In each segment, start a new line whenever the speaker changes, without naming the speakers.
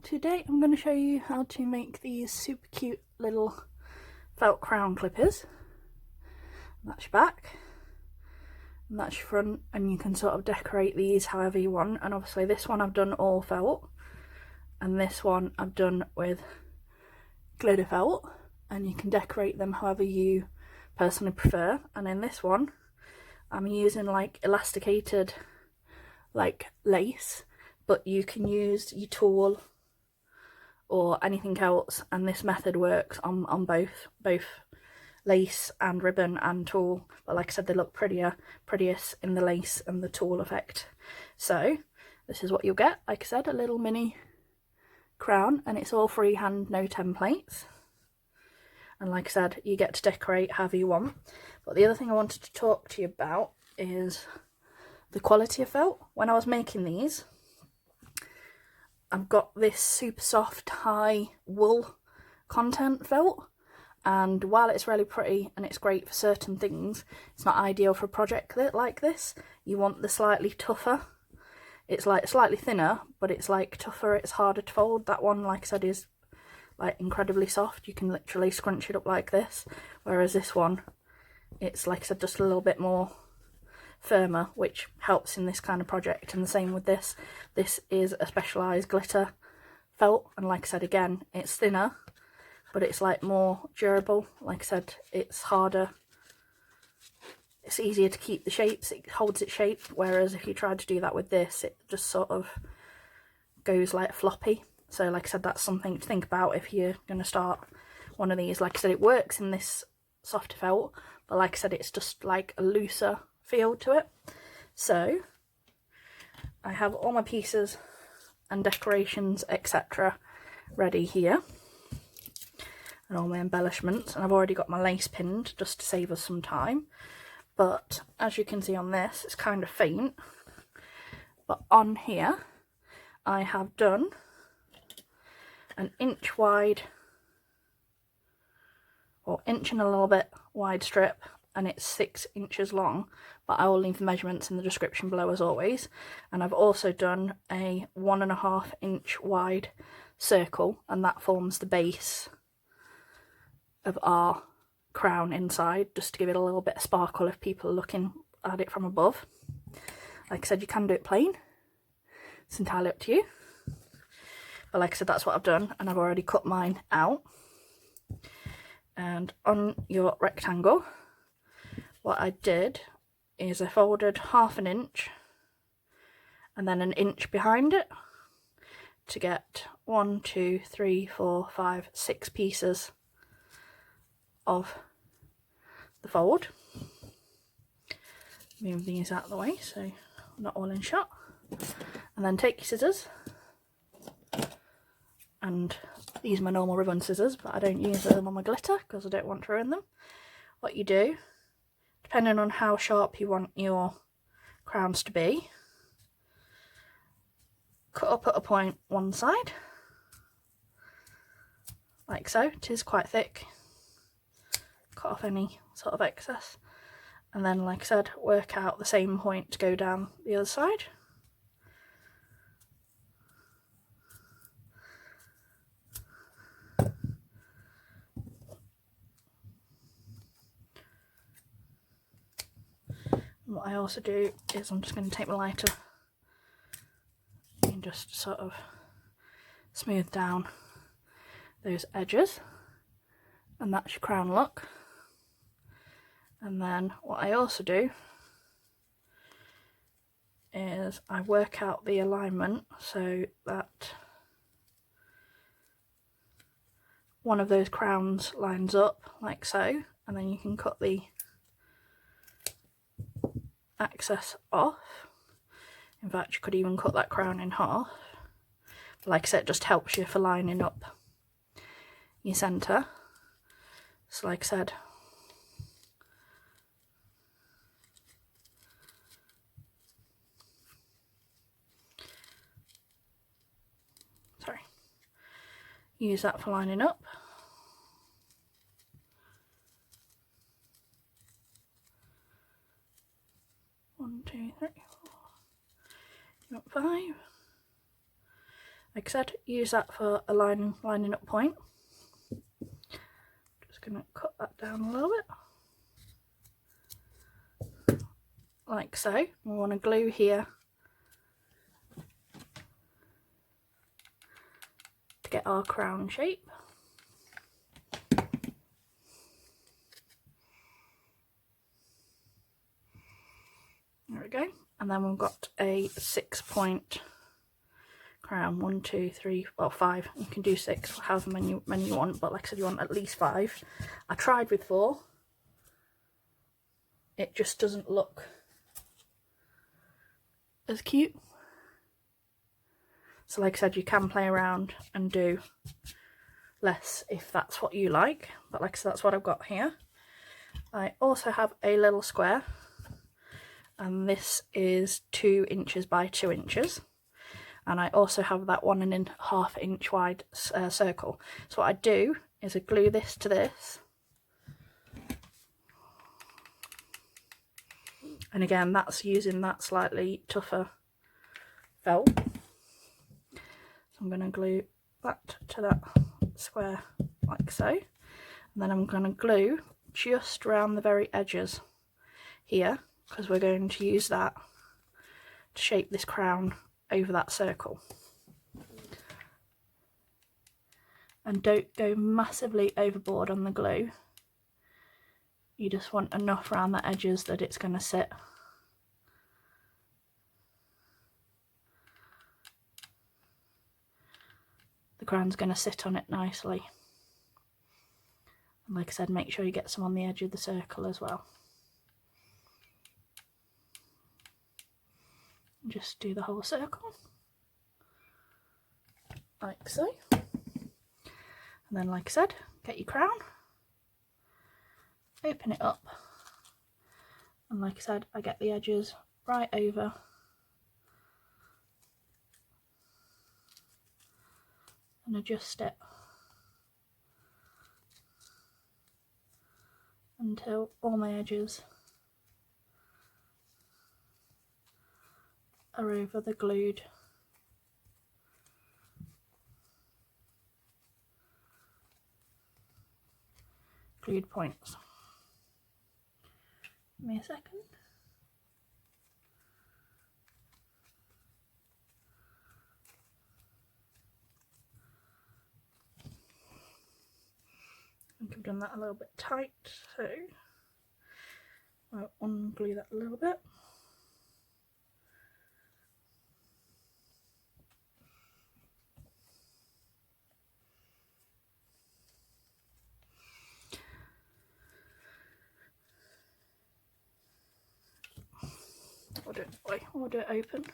Today I'm going to show you how to make these super cute little felt crown clippers. That's your back and that's your front, and you can sort of decorate these however you want. And obviously this one I've done all felt and this one I've done with glitter felt, and you can decorate them however you personally prefer. And in this one I'm using like elasticated like lace, but you can use your tool or anything else, and this method works on both lace and ribbon and tool. But like I said, they look prettiest in the lace and the tool effect. So this is what you'll get. Like I said, a little mini crown, and it's all freehand, no templates. And like I said, you get to decorate however you want. But the other thing I wanted to talk to you about is the quality of felt. When I was making these, I've got this super soft high wool content felt, and while it's really pretty and it's great for certain things, it's not ideal for a project like this. You want the slightly tougher. It's like slightly thinner, but it's like tougher, it's harder to fold. That one, like I said, is like incredibly soft. You can literally scrunch it up like this, whereas this one, it's like I said, just a little bit more firmer, which helps in this kind of project. And the same with this. This is a specialised glitter felt, and like I said, again, it's thinner, but it's like more durable. Like I said, it's harder, it's easier to keep the shapes, it holds its shape, whereas if you tried to do that with this, it just sort of goes like floppy. So like I said, that's something to think about if you're going to start one of these. Like I said, it works in this softer felt, but like I said, it's just like a looser feel to it. So I have all my pieces and decorations etc. ready here, and all my embellishments, and I've already got my lace pinned just to save us some time. But as you can see on this, it's kind of faint, but on here I have done an inch wide, or inch and a little bit wide strip, and it's 6 inches long, but I will leave the measurements in the description below as always. And I've also done a 1.5 inch wide circle, and that forms the base of our crown inside, just to give it a little bit of sparkle if people are looking at it from above. Like I said, you can do it plain, it's entirely up to you, but like I said, that's what I've done, and I've already cut mine out. And on your rectangle, what I did is I folded 1/2 inch and then 1 inch behind it to get 1, 2, 3, 4, 5, 6 pieces of the fold. Move these out of the way so not all in shot, and then take your scissors, and these are my normal ribbon scissors, but I don't use them on my glitter because I don't want to ruin them. What you do, depending on how sharp you want your crowns to be, cut up at a point one side, like so. It is quite thick. Cut off any sort of excess, and then like I said, work out the same point to go down the other side. And what I also do is I'm just going to take my lighter and just sort of smooth down those edges, and that's your crown look. And then what I also do is I work out the alignment so that one of those crowns lines up like so, and then you can cut the excess off. In fact, you could even cut that crown in half. But like I said, it just helps you for lining up your centre. So like I said, use that for lining up. One, two, three, four, 5. like I said, use that for a lining up point. Just going to cut that down a little bit, like so. We want to glue here to get our crown shape. There we go. And then we've got a 6-point crown. 1, 2, 3, well 5. You can do 6, however many you want, but like I said, you want at least 5. I tried with 4. It just doesn't look as cute. So like I said, you can play around and do less if that's what you like. But like I said, that's what I've got here. I also have a little square, and this is 2 inches by 2 inches. And I also have that 1.5 inch wide circle. So what I do is I glue this to this. And again, that's using that slightly tougher felt. So I'm going to glue that to that square like so. And then I'm going to glue just around the very edges here, because we're going to use that to shape this crown over that circle. And don't go massively overboard on the glue. You just want enough around the edges that it's going to sit. The crown's going to sit on it nicely. And like I said, make sure you get some on the edge of the circle as well. Just do the whole circle, like so. And then like I said, get your crown, open it up, and like I said, I get the edges right over and adjust it until all my edges are over the glued points. Give me a second. I think I've done that a little bit tight, so I'll unglue that a little bit. We'll do it open.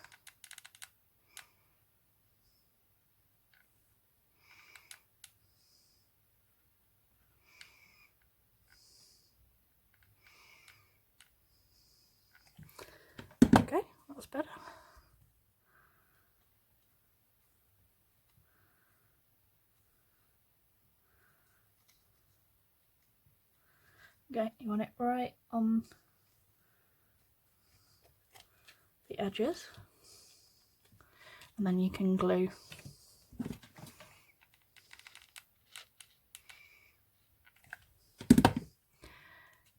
Okay, that's better. Okay, you want it right on the edges, and then you can glue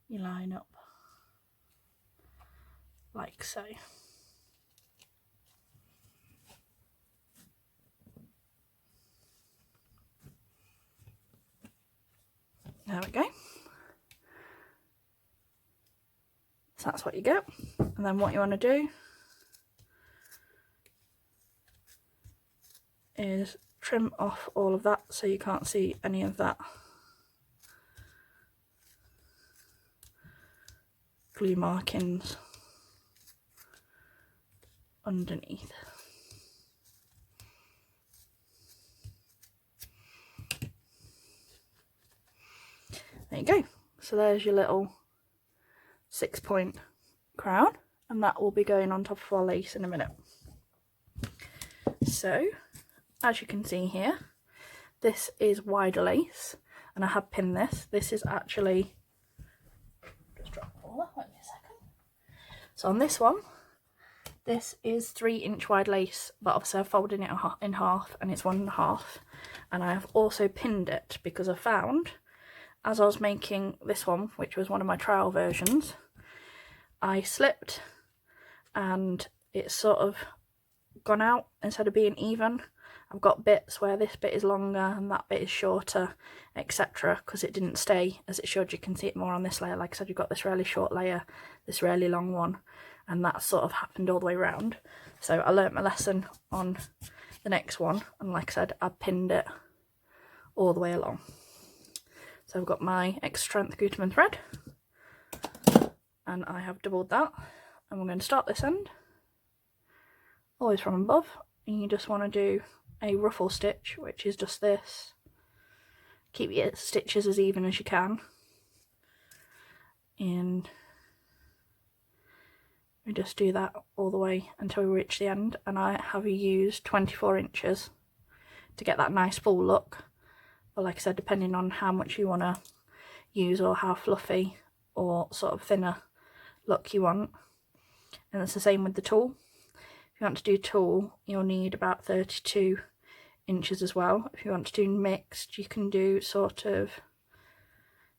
your line up like so. There we go. So that's what you get. And then what you want to do is trim off all of that so you can't see any of that glue markings underneath. There you go. So there's your little 6-point crown, and that will be going on top of our lace in a minute. So as you can see here, this is wider lace, and I have pinned this. This is actually, just drop all that, wait a second. So on this one, This is 3-inch wide lace, but obviously I've folded it in half and it's 1.5. And I have also pinned it because I found, as I was making this one, which was one of my trial versions, I slipped and it's sort of gone out instead of being even. I've got bits where this bit is longer and that bit is shorter, etc., because it didn't stay as it should. You can see it more on this layer. Like I said, you've got this really short layer, this really long one, and that sort of happened all the way around. So I learnt my lesson on the next one, and like I said, I pinned it all the way along. So I've got my extra strength Goodband thread, and I have doubled that, and we're going to start this end, always from above, and you just want to do a ruffle stitch, which is just this. Keep your stitches as even as you can, and we just do that all the way until we reach the end. And I have used 24 inches to get that nice full look, but like I said, depending on how much you want to use or how fluffy or sort of thinner look you want. And it's the same with the tulle. If you want to do tulle, you'll need about 32 inches as well. If you want to do mixed, you can do sort of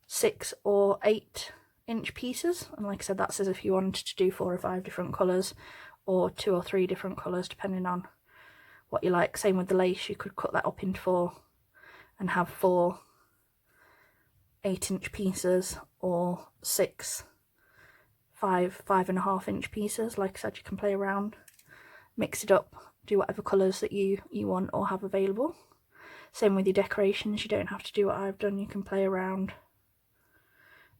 6 or 8 inch pieces, and like I said, that's as if you wanted to do 4 or 5 different colours or 2 or 3 different colours depending on what you like. Same with the lace, you could cut that up into 4 and have 4 8-inch pieces or 6 5.5 inch pieces. Like I said, you can play around, mix it up, do whatever colours that you want or have available. Same with your decorations, you don't have to do what I've done, you can play around,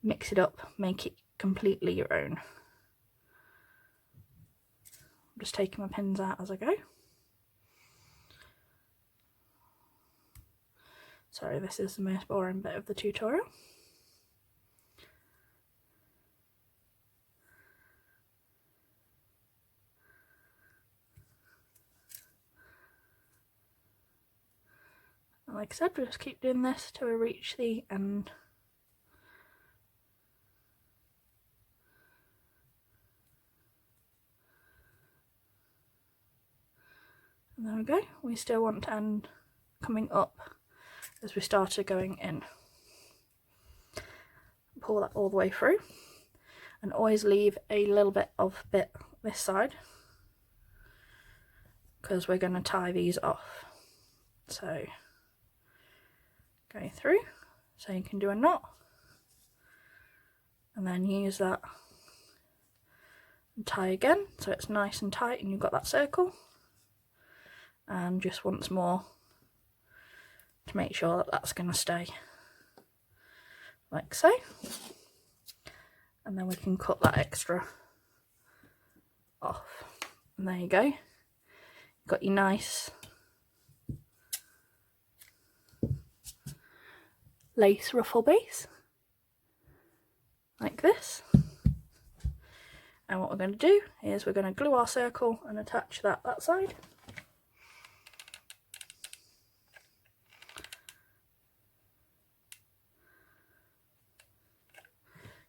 mix it up, make it completely your own. I'm just taking my pins out as I go. Sorry, this is the most boring bit of the tutorial. And like I said, we'll just keep doing this till we reach the end. And there we go. We still want to end coming up as we started going in. Pull that all the way through, and always leave a little bit of bit this side because we're going to tie these off. So go through so you can do a knot, and then use that and tie again so it's nice and tight and you've got that circle. And just once more to make sure that that's going to stay like so, and then we can cut that extra off, and there you go, you've got your nice lace ruffle base like this. And what we're going to do is we're going to glue our circle and attach that side.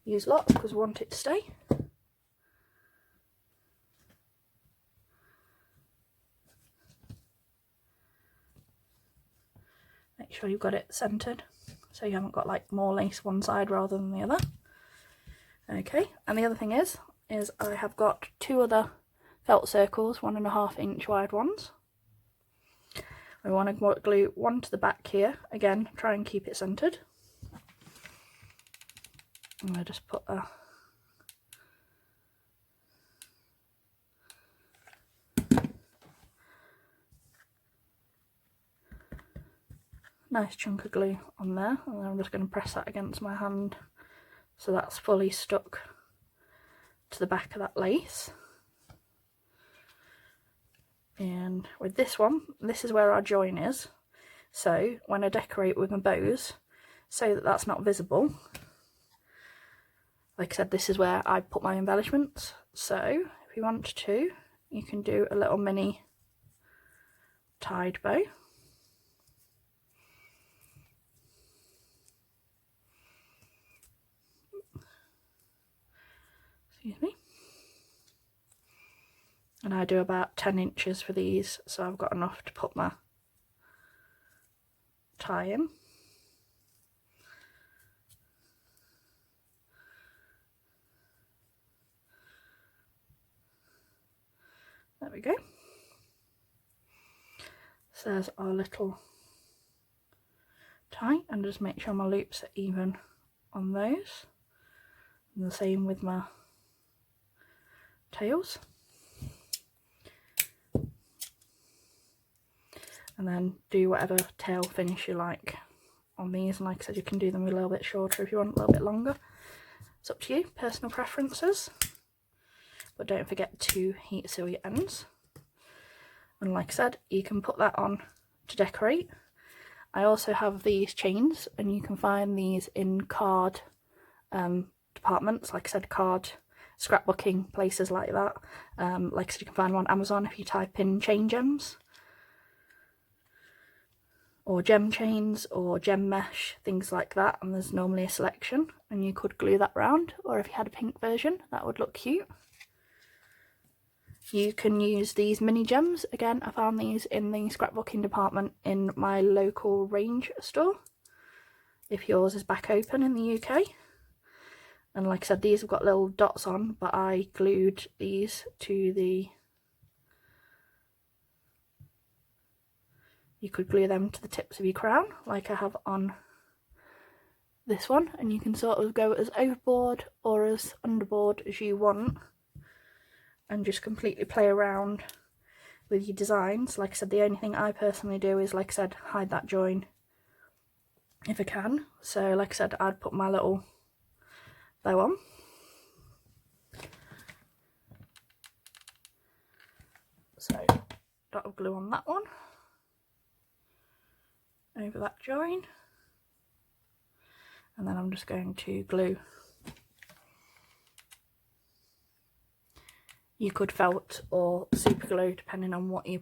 Use lots because we want it to stay. Make sure you've got it centered so you haven't got like more lace one side rather than the other. Okay, and the other thing is I have got 2 other felt circles, 1.5 inch wide ones. We want to glue one to the back here. Again, try and keep it centered. I'm going to just put a nice chunk of glue on there, and then I'm just going to press that against my hand so that's fully stuck to the back of that lace. And with this one, this is where our join is, so when I decorate with my bows, so that that's not visible, like I said, this is where I put my embellishments. So if you want to, you can do a little mini tied bow. Excuse me. And I do about 10 inches for these, so I've got enough to put my tie in. There we go. So there's our little tie, and just make sure my loops are even on those. And the same with my tails. And then do whatever tail finish you like on these, and like I said, you can do them a little bit shorter if you want, a little bit longer. It's up to you, personal preferences. But don't forget to heat seal your ends. And like I said, you can put that on to decorate. I also have these chains, and you can find these in card departments, like I said, card scrapbooking, places like that. Like I said, you can find them on Amazon if you type in chain gems, or gem chains, or gem mesh, things like that, and there's normally a selection, and you could glue that round, or if you had a pink version, that would look cute. You can use these mini gems. Again, I found these in the scrapbooking department in my local range store, if yours is back open in the UK. And like I said, these have got little dots on, but I glued these to the... You could glue them to the tips of your crown, like I have on this one, and you can sort of go as overboard or as underboard as you want, and just completely play around with your designs. Like I said, the only thing I personally do is, like I said, hide that join if I can. So like I said, I'd put my little bow on. So dot of glue on that one, over that join, and then I'm just going to glue. You could felt or super glue, depending on what you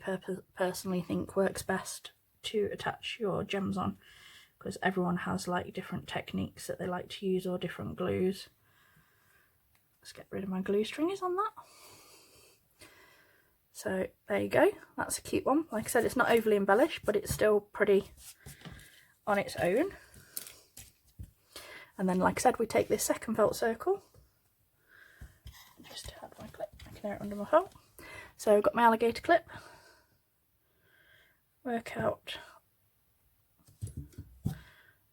personally think works best to attach your gems on, because everyone has like different techniques that they like to use, or different glues. Let's get rid of my glue strings on that. So there you go, that's a cute one. Like I said, it's not overly embellished, but it's still pretty on its own. And then like I said, we take this second felt circle, just have my clip, I can air it under my felt. So I've got my alligator clip, work out,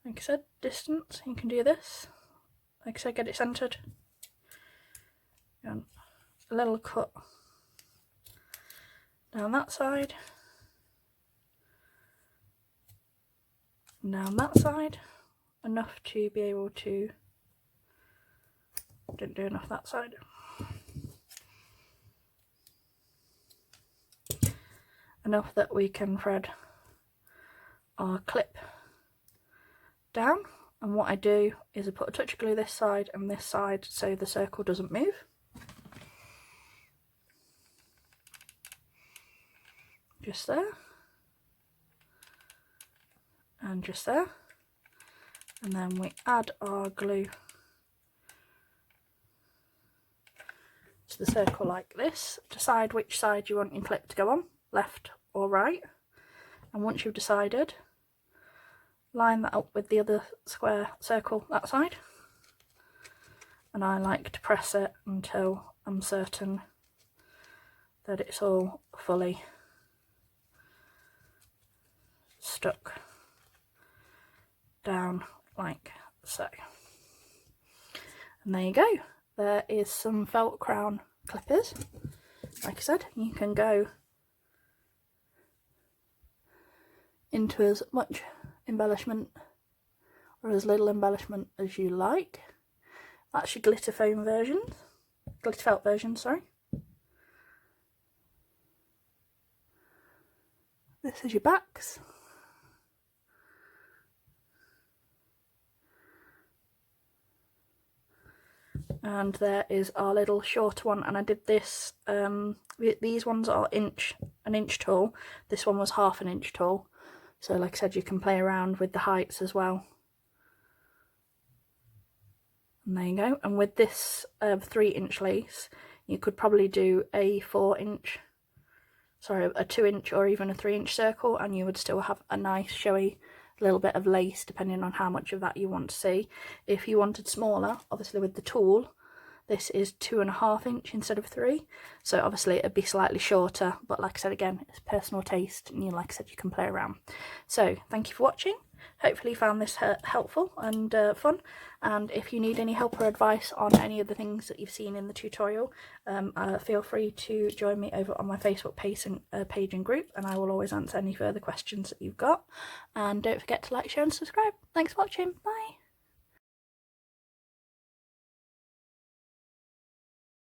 like I said, distance. You can do this, like I said, get it centered, and a little cut down that side, and down that side, enough to be able to, didn't do enough that side, enough that we can thread our clip down. And what I do is I put a touch of glue this side and this side so the circle doesn't move. Just there, and just there, and then we add our glue to the circle like this. Decide which side you want your clip to go on, left or right, and once you've decided, line that up with the other square circle that side, and I like to press it until I'm certain that it's all fully stuck down like so. And there you go, there is some felt crown clippers. Like I said, you can go into as much embellishment or as little embellishment as you like. That's your glitter foam version, glitter felt version, sorry. This is your backs. And there is our little short one, and I did this, these ones are an inch tall, this one was half an inch tall, so like I said, you can play around with the heights as well. And there you go, and with this 3-inch lace, You could probably do a 4-inch, sorry, a 2-inch or even a 3-inch circle, and you would still have a nice showy little bit of lace, depending on how much of that you want to see. If you wanted smaller, obviously with the tool, this is 2.5-inch instead of 3, so obviously it'd be slightly shorter, but like I said, again, it's personal taste, and like I said, you can play around. So thank you for watching. Hopefully you found this helpful and fun, and if you need any help or advice on any of the things that you've seen in the tutorial, feel free to join me over on my Facebook page and group, and I will always answer any further questions that you've got. And don't forget to like, share and subscribe. Thanks for watching. Bye.